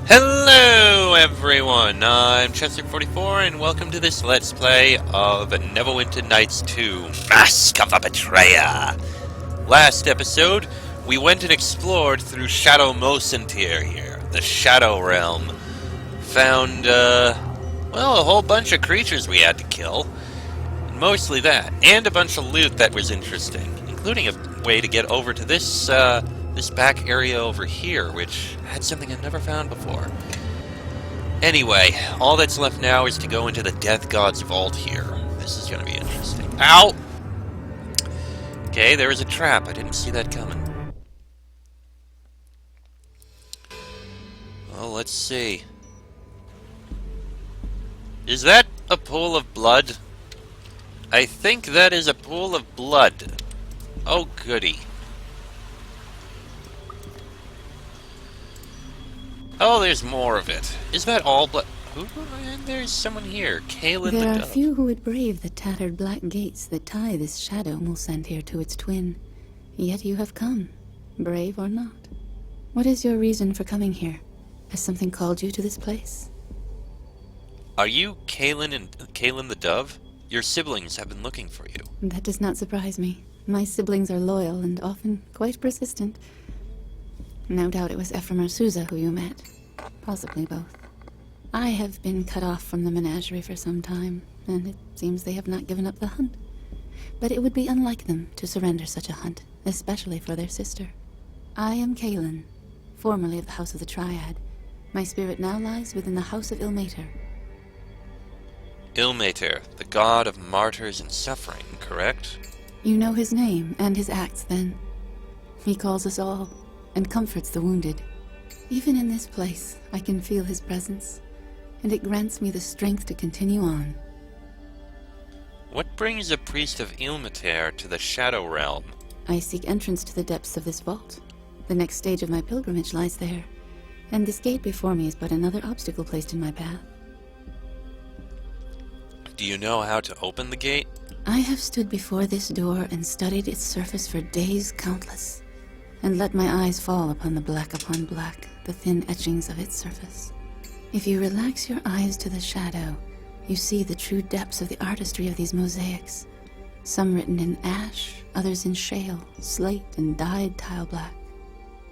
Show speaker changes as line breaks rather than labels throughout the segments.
Hello everyone, I'm Chester44 and welcome to this Let's Play of Neverwinter Nights 2, Mask of the Betrayer. Last episode, we went and explored through Shadow Mosentir here, the Shadow Realm. Found, a whole bunch of creatures we had to kill. Mostly that, and a bunch of loot that was interesting, including a way to get over to this back area over here, which had something I've never found before. Anyway, all that's left now is to go into the Death God's vault here. This is going to be interesting. Ow! Okay, there was a trap. I didn't see that coming. Well, let's see. Is that a pool of blood? I think that is a pool of blood. Oh, goody. Oh, there's more of it. Is that all blood? Ooh, and there's someone here. Kahlan the
There are
dove.
few who would brave the tattered black gates that tie this shadow Mosentir to its twin. Yet you have come, brave or not. What is your reason for coming here? Has something called you to this place?
Are you Kahlan the dove? Your siblings have been looking for you.
That does not surprise me. My siblings are loyal and often quite persistent. No doubt it was Ephraim or Sousa who you met. Possibly both. I have been cut off from the menagerie for some time, and it seems they have not given up the hunt. But it would be unlike them to surrender such a hunt, especially for their sister. I am Kahlan, formerly of the House of the Triad. My spirit now lies within the House of Ilmater.
Ilmater, the god of martyrs and suffering, correct?
You know his name and his acts, then. He calls us all, and comforts the wounded. Even in this place, I can feel his presence, and it grants me the strength to continue on.
What brings a priest of Ilmater to the Shadow Realm?
I seek entrance to the depths of this vault. The next stage of my pilgrimage lies there, and this gate before me is but another obstacle placed in my path.
Do you know how to open the gate?
I have stood before this door and studied its surface for days countless, and let my eyes fall upon the thin etchings of its surface. If you relax your eyes to the shadow, you see the true depths of the artistry of these mosaics, some written in ash, others in shale, slate, and dyed tile black.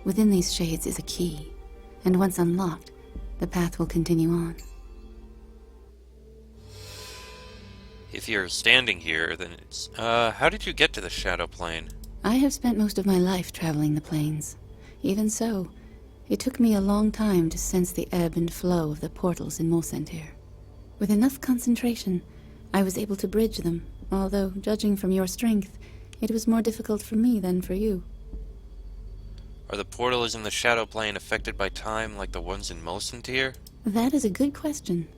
Within these shades is a key, and once unlocked, the path will continue on.
If you're standing here, then it's... how did you get to the Shadow Plane?
I have spent most of my life traveling the plains. Even so, it took me a long time to sense the ebb and flow of the portals in Mosentir. With enough concentration, I was able to bridge them, although, judging from your strength, it was more difficult for me than for you.
Are the portals in the Shadow Plane affected by time like the ones in Mosentir?
That is a good question.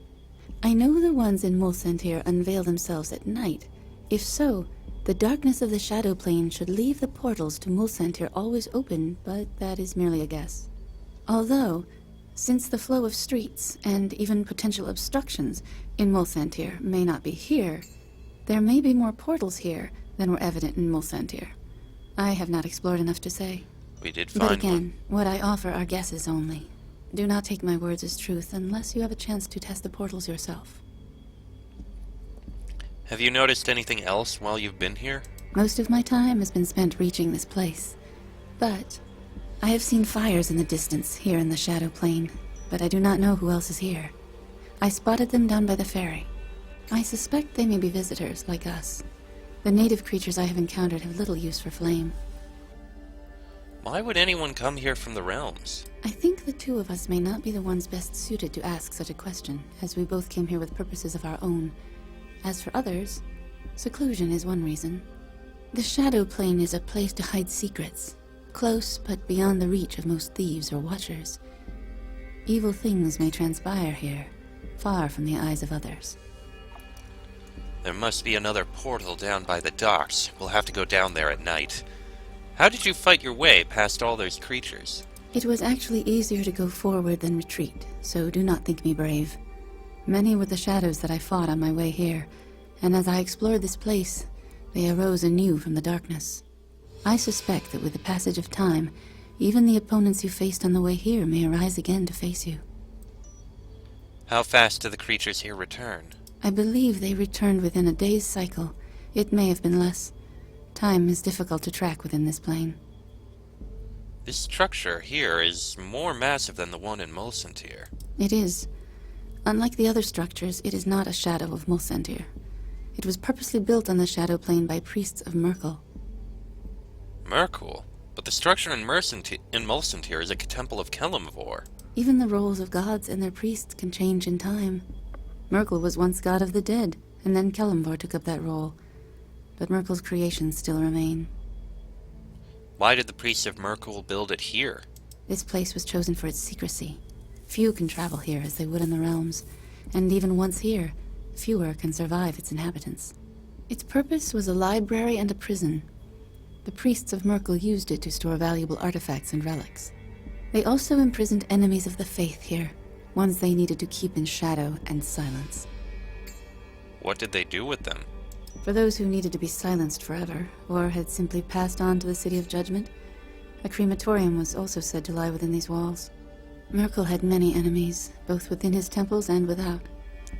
I know the ones in Mosentir unveil themselves at night. If so, the darkness of the Shadow Plane should leave the portals to Mosentir always open, but that is merely a guess. Although, since the flow of streets, and even potential obstructions, in Mosentir may not be here, there may be more portals here than were evident in Mosentir. I have not explored enough to say.
We did find
But again,
one.
what I offer are guesses only. Do not take my words as truth unless you have a chance to test the portals yourself.
Have you noticed anything else while you've been here?
Most of my time has been spent reaching this place. But I have seen fires in the distance here in the Shadow Plane, but I do not know who else is here. I spotted them down by the ferry. I suspect they may be visitors like us. The native creatures I have encountered have little use for flame.
Why would anyone come here from the realms?
I think the two of us may not be the ones best suited to ask such a question, as we both came here with purposes of our own. As for others, seclusion is one reason. The Shadow Plane is a place to hide secrets, close but beyond the reach of most thieves or watchers. Evil things may transpire here, far from the eyes of others.
There must be another portal down by the docks. We'll have to go down there at night. How did you fight your way past all those creatures?
It was actually easier to go forward than retreat, so do not think me brave. Many were the shadows that I fought on my way here, and as I explored this place, they arose anew from the darkness. I suspect that with the passage of time, even the opponents you faced on the way here may arise again to face you.
How fast do the creatures here return?
I believe they returned within a day's cycle. It may have been less. Time is difficult to track within this plane.
This structure here is more massive than the one in Mulcentir.
It is. Unlike the other structures, it is not a shadow of Mulcentir. It was purposely built on the shadow plane by priests of Merkel.
Merkel? But the structure in Mulcentir is a temple of Kelemvor.
Even the roles of gods and their priests can change in time. Merkel was once god of the dead, and then Kelemvor took up that role. But Merkel's creations still remain.
Why did the priests of Merkel build it here?
This place was chosen for its secrecy. Few can travel here as they would in the realms, and even once here, fewer can survive its inhabitants. Its purpose was a library and a prison. The priests of Merkel used it to store valuable artifacts and relics. They also imprisoned enemies of the faith here, ones they needed to keep in shadow and silence.
What did they do with them?
For those who needed to be silenced forever, or had simply passed on to the City of Judgment, a crematorium was also said to lie within these walls. Merkel had many enemies, both within his temples and without.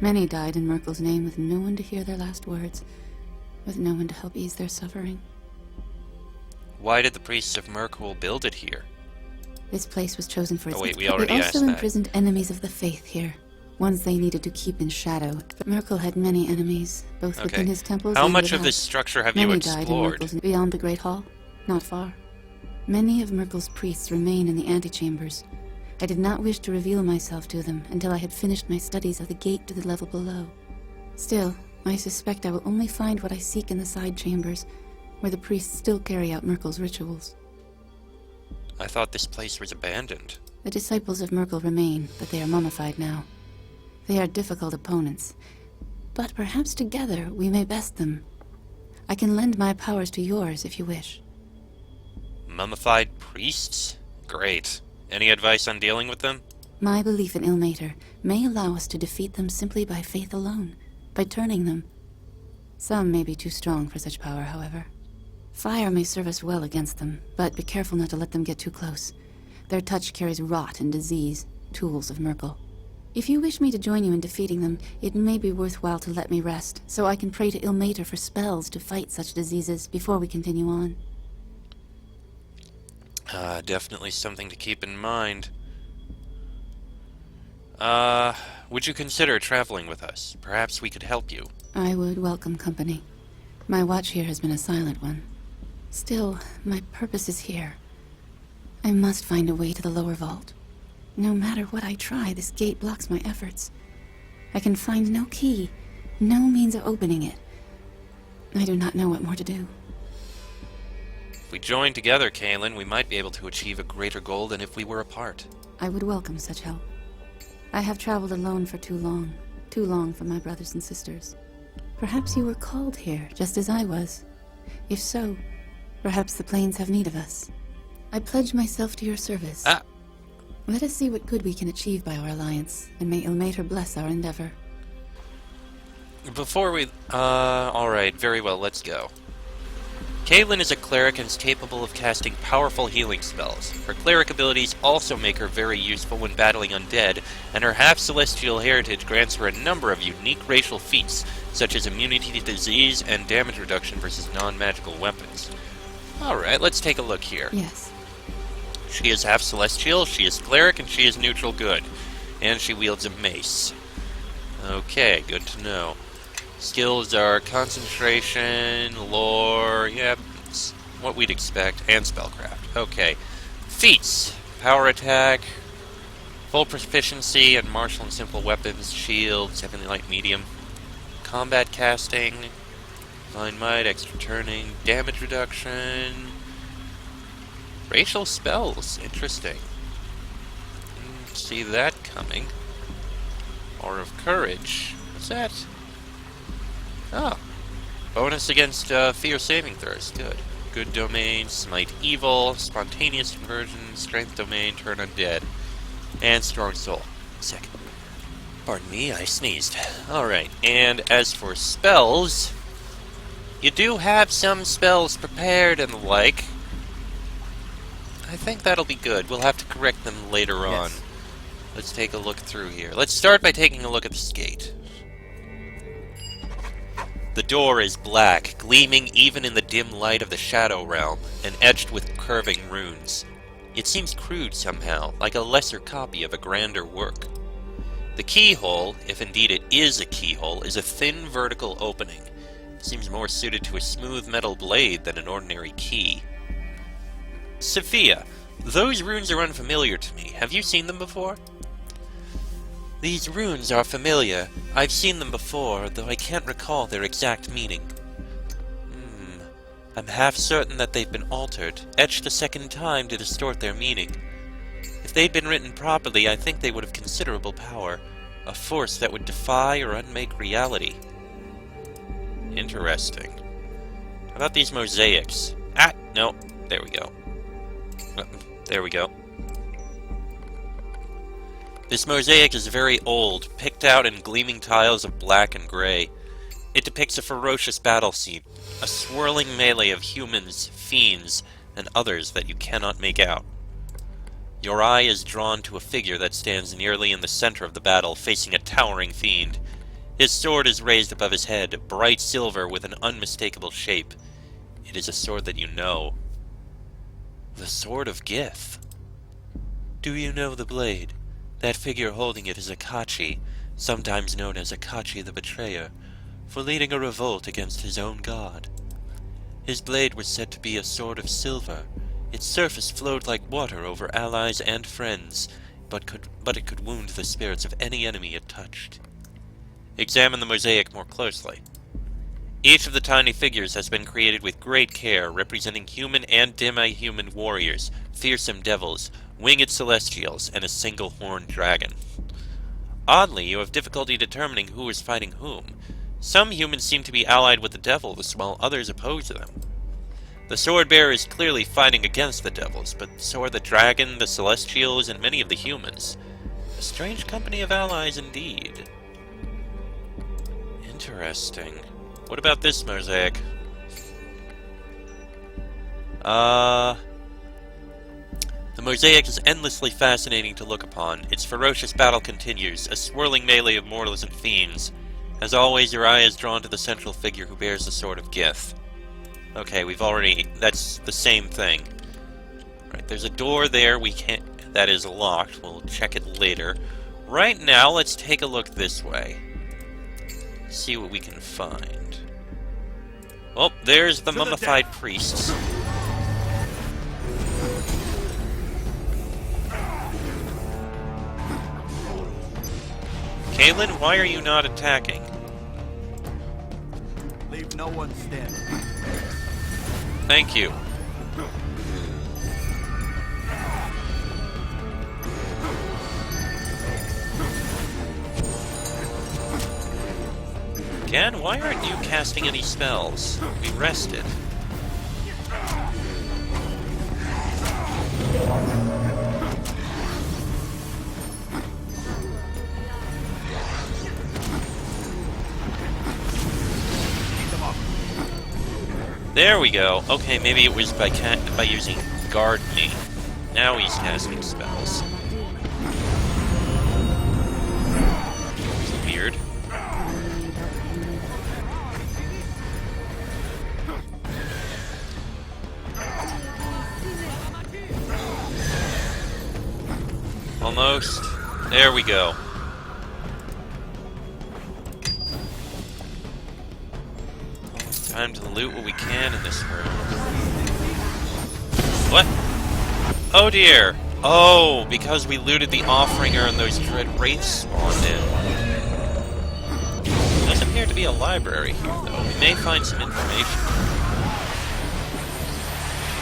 Many died in Merkel's name with no one to hear their last words, with no one to help ease their suffering.
Why did the priests of Merkel build it here?
This place was chosen for its...
we already
They
asked
also
that.
imprisoned enemies of the faith here, ones they needed to keep in shadow. But Merkel had many enemies, both within his temples
How
and
much of
without.
this structure have you
Many died in
explored?
Merkel's beyond the Great Hall, not far. Many of Merkel's priests remain in the antechambers. I did not wish to reveal myself to them until I had finished my studies of the gate to the level below. Still, I suspect I will only find what I seek in the side chambers, where the priests still carry out Merkel's rituals.
I thought this place was abandoned.
The disciples of Merkel remain, but they are mummified now. They are difficult opponents, but perhaps together we may best them. I can lend my powers to yours if you wish.
Mummified priests? Great. Any advice on dealing with them?
My belief in Ilmater may allow us to defeat them simply by faith alone, by turning them. Some may be too strong for such power, however. Fire may serve us well against them, but be careful not to let them get too close. Their touch carries rot and disease, tools of Merkel. If you wish me to join you in defeating them, it may be worthwhile to let me rest, so I can pray to Ilmater for spells to fight such diseases before we continue on.
Definitely something to keep in mind. Would you consider traveling with us? Perhaps we could help you.
I would welcome company. My watch here has been a silent one. Still, my purpose is here. I must find a way to the lower vault. No matter what I try, this gate blocks my efforts. I can find no key, no means of opening it. I do not know what more to do.
If we join together, Kaitlyn, we might be able to achieve a greater goal than if we were apart.
I would welcome such help. I have traveled alone for too long for my brothers and sisters. Perhaps you were called here, just as I was. If so, perhaps the plains have need of us. I pledge myself to your service. Let us see what good we can achieve by our alliance, and may Ilmater bless our endeavor.
Before we... alright, very well, let's go. Kaitlyn is a cleric and is capable of casting powerful healing spells. Her cleric abilities also make her very useful when battling undead, and her half-celestial heritage grants her a number of unique racial feats, such as immunity to disease and damage reduction versus non-magical weapons. Alright, let's take a look here.
Yes.
She is half-celestial, she is cleric, and she is neutral good. And she wields a mace. Okay, good to know. Skills are concentration, lore, it's what we'd expect, and spellcraft. Okay. Feats. Power attack, full proficiency in martial and simple weapons, shields, heavenly light medium. Combat casting, divine might, extra turning, damage reduction. Racial spells, interesting. Didn't see that coming. Aura of courage. What's that? Oh. Bonus against fear saving throws. Good. Good domain, smite evil, spontaneous conversion, strength domain, turn undead. And strong soul. Sick. Pardon me, I sneezed. Alright, and as for spells, you do have some spells prepared and the like. I think that'll be good. We'll have to correct them later on. Let's take a look through here. Let's start by taking a look at this gate. The door is black, gleaming even in the dim light of the Shadow Realm, and etched with curving runes. It seems crude somehow, like a lesser copy of a grander work. The keyhole, if indeed it is a keyhole, is a thin vertical opening. It seems more suited to a smooth metal blade than an ordinary key. Sophia, those runes are unfamiliar to me. Have you seen them before? These runes are familiar. I've seen them before, though I can't recall their exact meaning. I'm half certain that they've been altered, etched a second time to distort their meaning. If they'd been written properly, I think they would have considerable power, a force that would defy or unmake reality. Interesting. How about these mosaics? No, there we go. There we go. This mosaic is very old, picked out in gleaming tiles of black and gray. It depicts a ferocious battle scene, a swirling melee of humans, fiends, and others that you cannot make out. Your eye is drawn to a figure that stands nearly in the center of the battle, facing a towering fiend. His sword is raised above his head, bright silver with an unmistakable shape. It is a sword that you know. The Sword of Gith. Do you know the blade? That figure holding it is Akachi, sometimes known as Akachi the Betrayer, for leading a revolt against his own god. His blade was said to be a sword of silver. Its surface flowed like water over allies and friends, but it could wound the spirits of any enemy it touched. Examine the mosaic more closely. Each of the tiny figures has been created with great care, representing human and demi-human warriors, fearsome devils, winged celestials, and a single horned dragon. Oddly, you have difficulty determining who is fighting whom. Some humans seem to be allied with the devils, while others oppose them. The sword-bearer is clearly fighting against the devils, but so are the dragon, the celestials, and many of the humans. A strange company of allies indeed. Interesting. What about this mosaic? The mosaic is endlessly fascinating to look upon. Its ferocious battle continues, a swirling melee of mortals and fiends. As always, your eye is drawn to the central figure who bears the Sword of Gith. Okay, that's the same thing. Right, there's a door there that is locked. We'll check it later. Right now, let's take a look this way. See what we can find. Oh, there's the Mummified Priests. Kaitlyn, why are you not attacking?
Leave no one standing.
Thank you. Again, why aren't you casting any spells? We rested. There we go. Okay, maybe it was by using Guard Me. Now he's casting spells. It's weird. Almost. There we go. Time to loot what we can in this room. What? Oh dear! Oh, because we looted the offering and those dread wraiths spawned in. There does appear to be a library here, though. We may find some information.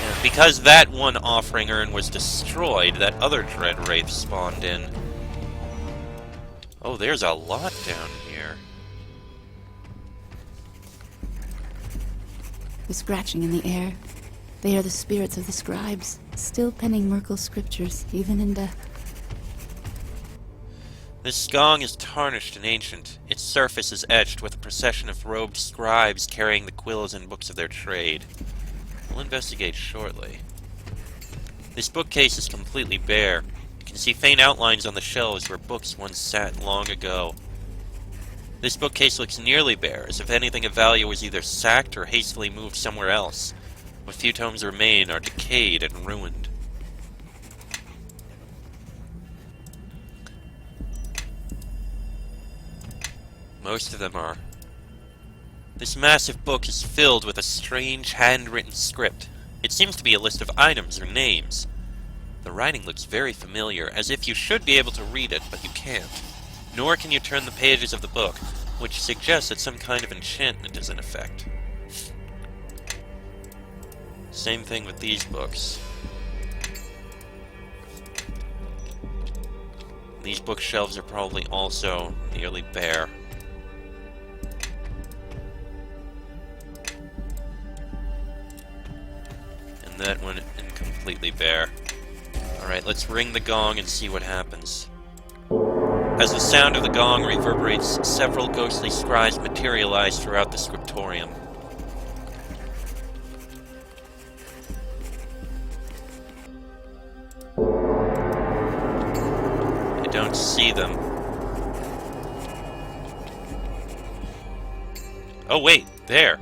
And because that one offering urn was destroyed, that other dread wraith spawned in. Oh, there's a lot down here.
The scratching in the air. They are the spirits of the Scribes, still penning Merkel's scriptures, even in death.
This gong is tarnished and ancient. Its surface is etched with a procession of robed scribes carrying the quills and books of their trade. We'll investigate shortly. This bookcase is completely bare. You can see faint outlines on the shelves where books once sat long ago. This bookcase looks nearly bare, as if anything of value was either sacked or hastily moved somewhere else. What few tomes remain are decayed and ruined. Most of them are. This massive book is filled with a strange handwritten script. It seems to be a list of items or names. The writing looks very familiar, as if you should be able to read it, but you can't. Nor can you turn the pages of the book, which suggests that some kind of enchantment is in effect. Same thing with these books. These bookshelves are probably also nearly bare. And that one completely bare. Alright, let's ring the gong and see what happens. As the sound of the gong reverberates, several ghostly scribes materialize throughout the scriptorium. I don't see them. Oh wait, there!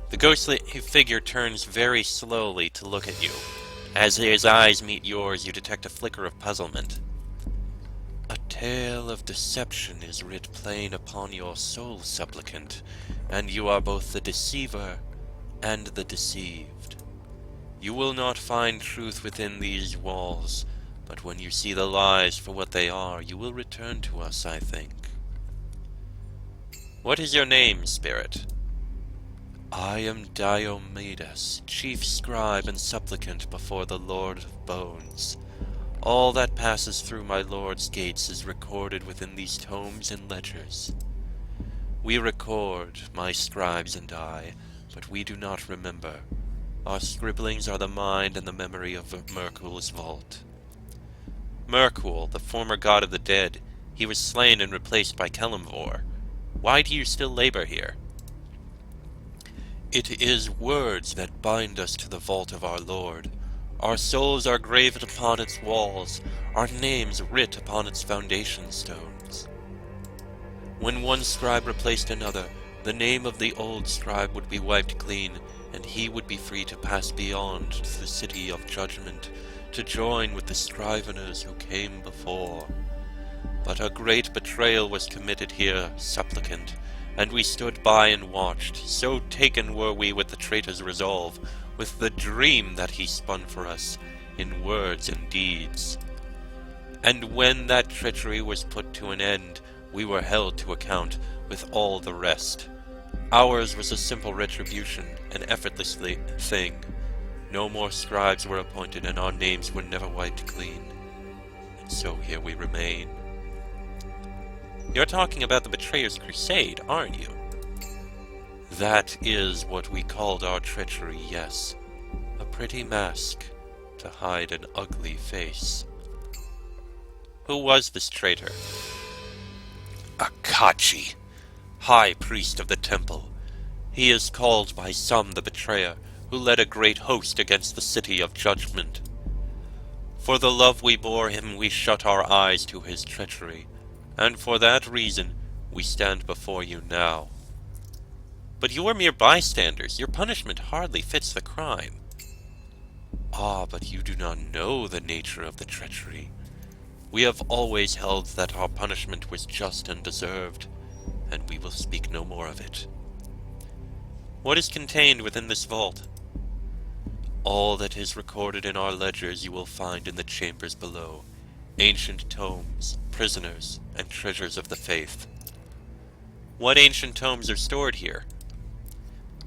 The ghostly figure turns very slowly to look at you. As his eyes meet yours, you detect a flicker of puzzlement. A tale of deception is writ plain upon your soul, supplicant, and you are both the deceiver and the deceived. You will not find truth within these walls, but when you see the lies for what they are, you will return to us, I think. What is your name, spirit? I am Diomedes, chief scribe and supplicant before the Lord of Bones. All that passes through my lord's gates is recorded within these tomes and ledgers. We record, my scribes and I, but we do not remember. Our scribblings are the mind and the memory of Merkul's vault. Merkul, the former god of the dead, he was slain and replaced by Kelimvor. Why do you still labor here? It is words that bind us to the vault of our Lord. Our souls are graved upon its walls, our names writ upon its foundation stones. When one scribe replaced another, the name of the old scribe would be wiped clean, and he would be free to pass beyond to the city of judgment, to join with the scriveners who came before. But a great betrayal was committed here, supplicant, and we stood by and watched, so taken were we with the traitor's resolve, with the dream that he spun for us, in words and deeds. And when that treachery was put to an end, we were held to account with all the rest. Ours was a simple retribution, an effortless thing. No more scribes were appointed, and our names were never wiped clean. And so here we remain. You're talking about the Betrayer's Crusade, aren't you? That is what we called our treachery, yes. A pretty mask to hide an ugly face. Who was this traitor? Akachi, High Priest of the Temple. He is called by some the Betrayer, who led a great host against the City of Judgment. For the love we bore him, we shut our eyes to his treachery, and for that reason we stand before you now. But you are mere bystanders. Your punishment hardly fits the crime. Ah, but you do not know the nature of the treachery. We have always held that our punishment was just and deserved, and we will speak no more of it. What is contained within this vault? All that is recorded in our ledgers you will find in the chambers below. Ancient tomes, prisoners, and treasures of the faith. What ancient tomes are stored here?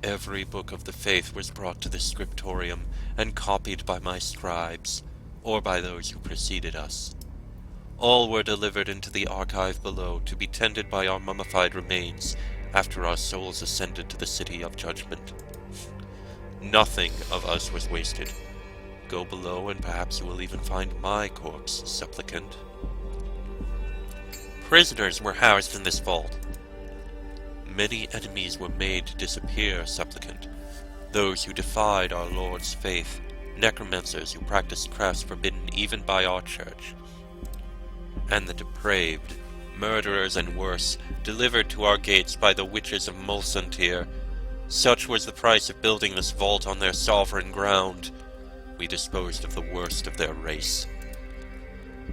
Every book of the faith was brought to the scriptorium and copied by my scribes, or by those who preceded us. All were delivered into the archive below to be tended by our mummified remains after our souls ascended to the City of Judgment. Nothing of us was wasted. Go below and perhaps you will even find my corpse, supplicant. prisoners were housed in this vault. Many enemies were made to disappear, supplicant. Those who defied our Lord's faith, necromancers who practiced crafts forbidden even by our church, and the depraved, murderers and worse, delivered to our gates by the witches of Mulsantir. Such was the price of building this vault on their sovereign ground. We disposed of the worst of their race.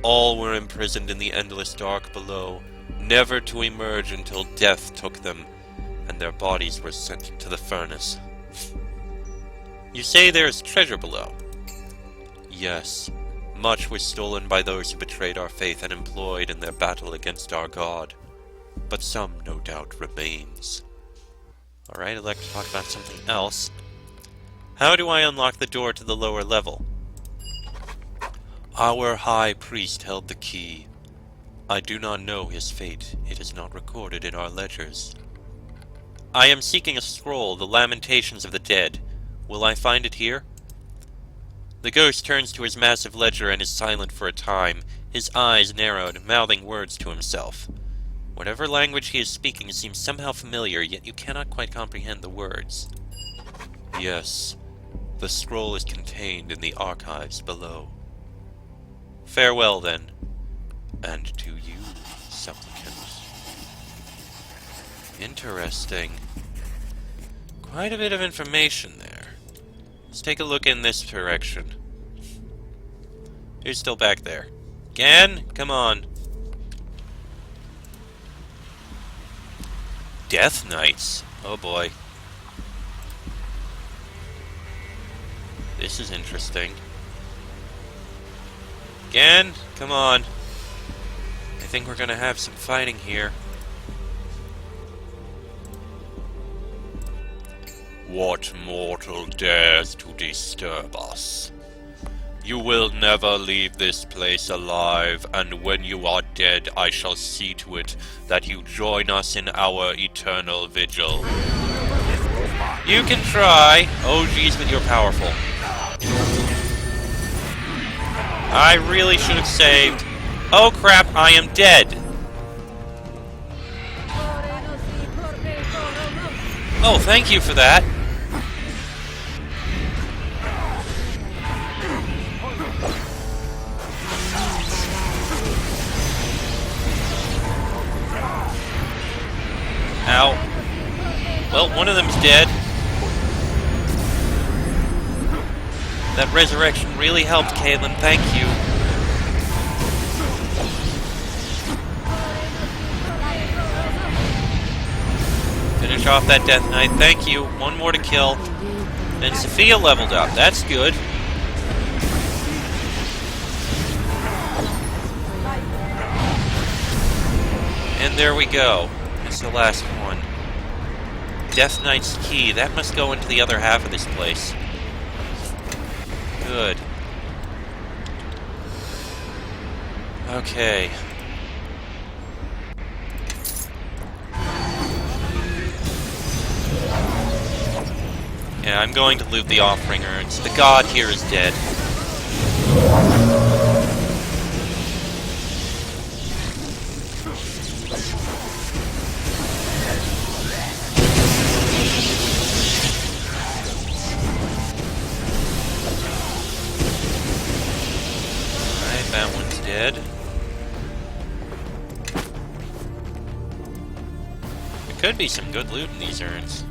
All were imprisoned in the endless dark below, never to emerge until death took them, and their bodies were sent to the furnace. You say there is treasure below? Yes. Much was stolen by those who betrayed our faith and employed in their battle against our God. But some, no doubt, remains. Alright, I'd like to talk about something else. How do I unlock the door to the lower level? Our High Priest held the key. I do not know his fate. It is not recorded in our ledgers. I am seeking a scroll, the Lamentations of the Dead. Will I find it here? The ghost turns to his massive ledger and is silent for a time, his eyes narrowed, mouthing words to himself. Whatever language he is speaking seems somehow familiar, yet you cannot quite comprehend the words. Yes, the scroll is contained in the archives below. Farewell, then, and to you, supplicant. Interesting. Quite a bit of information there. Let's take a look in this direction. Who's still back there? Gan? Come on. Death Knights. Oh boy. This is interesting. Gan? Come on. I think we're gonna have some fighting here. What mortal dares to disturb us? You will never leave this place alive, and when you are dead, I shall see to it that you join us in our eternal vigil. You can try. Oh geez, but you're powerful. I really should have saved. Oh crap, I am dead. Oh, thank you for that. Ow. Well, one of them's dead. That resurrection really helped, Kaitlyn. Thank you. Finish off that Death Knight. Thank you. One more to kill. And Sophia leveled up. That's good. And there we go. That's the last one. Death Knight's key. That must go into the other half of this place. Good. Okay. Yeah, I'm going to loot the offering urns. The god here is dead. That one's dead. There could be some good loot in these urns.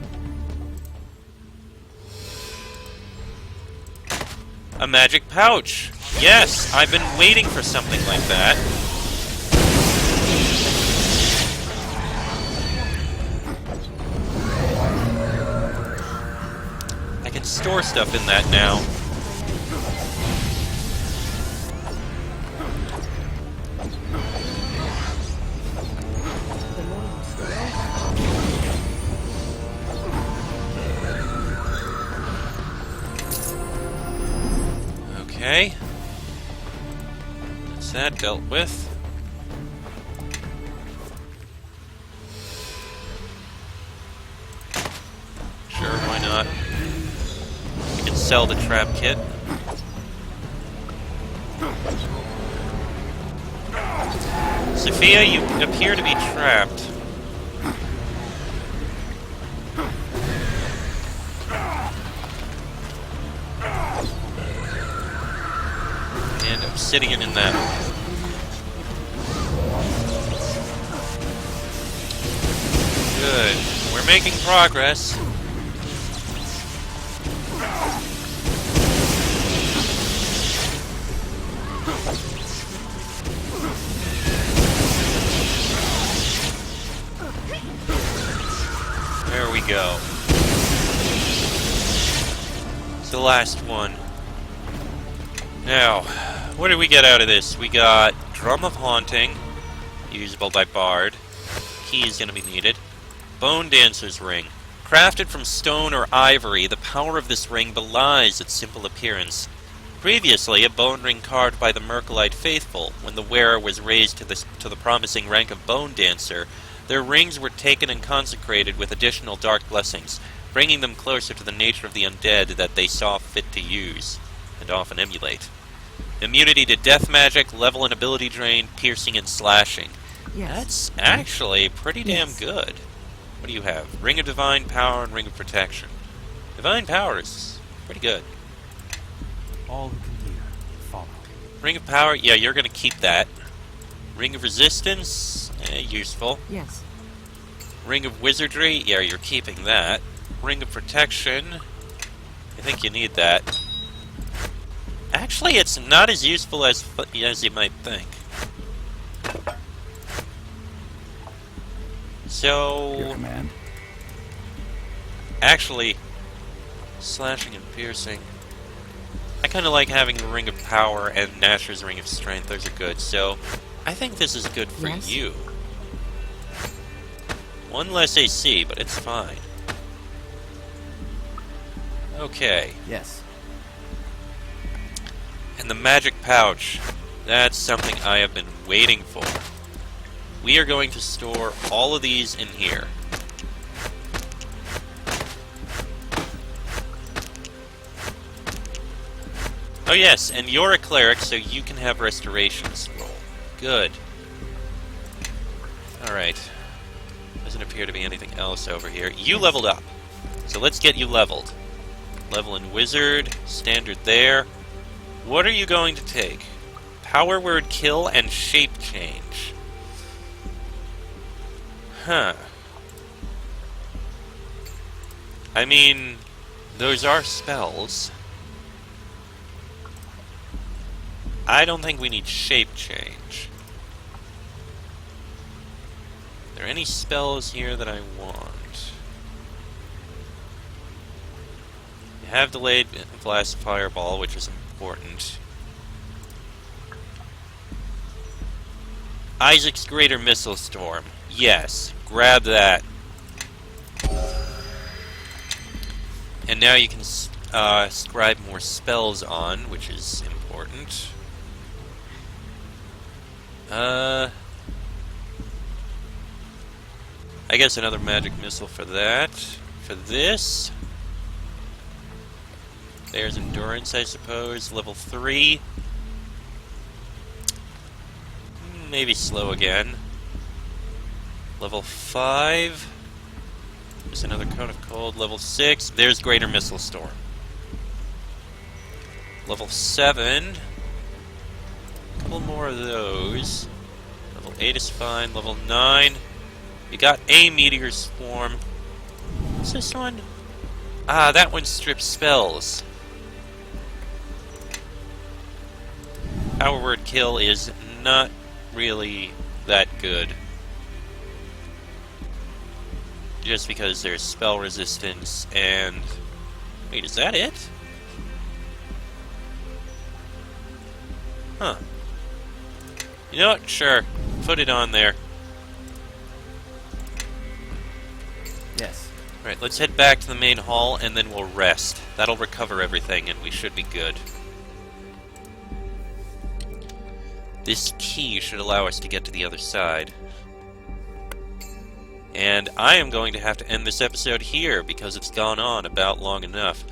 A magic pouch! Yes! I've been waiting for something like that. I can store stuff in that now. Okay. That's that dealt with. Sure, why not? We can sell the trap kit. Sophia, you appear to be trapped. And Obsidian in that one. Good. We're making progress. There we go. It's the last one. Now, what did we get out of this? We got Drum of Haunting, usable by Bard. Key is going to be needed. Bone Dancer's Ring. Crafted from stone or ivory, the power of this ring belies its simple appearance. Previously, a bone ring carved by the Merkelite faithful, when the wearer was raised to the promising rank of Bone Dancer, their rings were taken and consecrated with additional dark blessings, bringing them closer to the nature of the undead that they saw fit to use, and often emulate. Immunity to death magic, level and ability drain, piercing and slashing.
Yes.
That's actually pretty damn good. What do you have? Ring of Divine Power and Ring of Protection. Divine Power is pretty good.
All who can hear, follow.
Ring of Power, yeah, you're going to keep that. Ring of Resistance, useful.
Yes.
Ring of Wizardry, yeah, you're keeping that. Ring of Protection, I think you need that. Actually, it's not as useful as you might think. So...
Your command.
Actually, slashing and piercing. I kind of like having the Ring of Power and Nasher's Ring of Strength. Those are good. So, I think this is good for you. One less AC, but it's fine. Okay.
Yes.
And the Magic Pouch. That's something I have been waiting for. We are going to store all of these in here. Oh yes, and you're a cleric, so you can have restorations roll. Good. Alright. Doesn't appear to be anything else over here. You leveled up. So let's get you leveled. Level in Wizard, standard there. What are you going to take? Power Word Kill and Shape Change. Huh. I mean, those are spells. I don't think we need Shape Change. Are there any spells here that I want? You have delayed Blast Fireball, which is important. Isaac's Greater Missile Storm. Yes, grab that. And now you can scribe more spells on, which is important. I guess another magic missile for that. For this, there's endurance, I suppose. Level 3. Maybe slow again. Level 5. There's another Cone of Cold. Level 6. There's Greater Missile Storm. Level 7. A couple more of those. Level 8 is fine. Level 9. You got a Meteor Swarm. What's this one? Ah, that one strips spells. Power Word Kill is not really that good. Just because there's spell resistance and... Wait, is that it? Huh. You know what? Sure. Put it on there.
Yes.
Alright, let's head back to the main hall and then we'll rest. That'll recover everything and we should be good. This key should allow us to get to the other side. And I am going to have to end this episode here because it's gone on about long enough.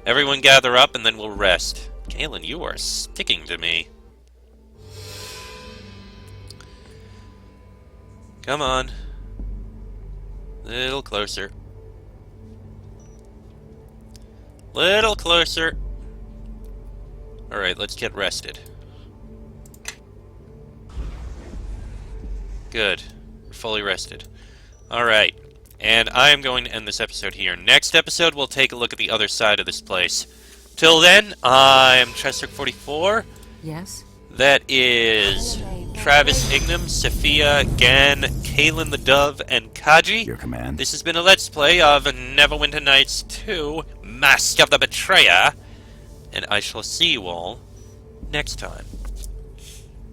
Everyone gather up and then we'll rest. Kaitlyn, you are sticking to me. Come on. Little closer. Little closer. Alright, let's get rested. Good. We're fully rested. Alright. And I'm going to end this episode here. Next episode, we'll take a look at the other side of this place. Till then, I'm Chester44.
Yes?
That is Travis Ignam, Sophia, Gan, Kaitlyn the Dove, and Kaji.
Your command.
This has been a Let's Play of Neverwinter Nights 2, Mask of the Betrayer, and I shall see you all next time.